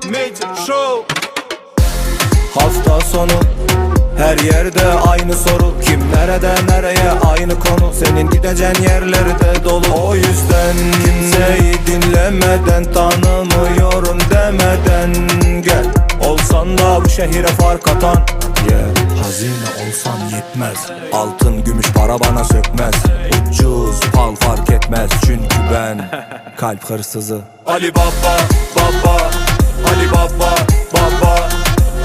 Major Show. Hafta sonu her yerde aynı soru. Kim nerede nereye aynı konu. Senin gideceğin yerlerde dolu. O yüzden kimseyi dinlemeden, tanımıyorum demeden gel. Olsan da bu şehire fark atan, hazine olsan yetmez. Altın gümüş para bana sökmez. Ucuz pal fark etmez. Çünkü ben kalp hırsızı. Ali Baba Baba, Ali Baba Baba,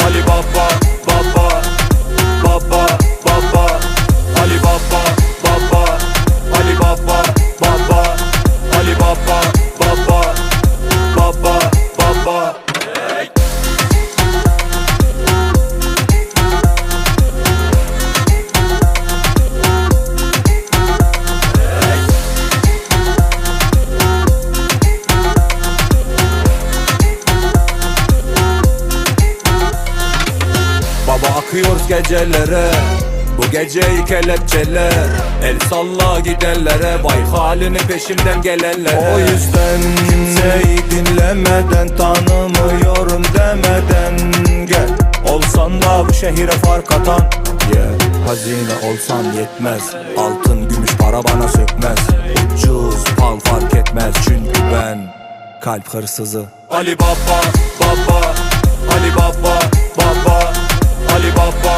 Ali Baba Baba, Baba Baba, Ali Baba Baba, Ali Baba Baba, Ali Baba Baba, Baba Baba. Baba akıyoruz gecelere, bu geceyi kelepçeler. El salla gidenlere, vay halini peşimden gelenlere. O yüzden kimseyi dinlemeden, tanımıyorum demeden gel. Olsan da bu şehire fark atan, hazine olsan yetmez. Altın gümüş para bana sökmez. Ucuz pal fark etmez. Çünkü ben kalp hırsızı. Ali Baba Baba, Ali Baba Baba, Ali Baba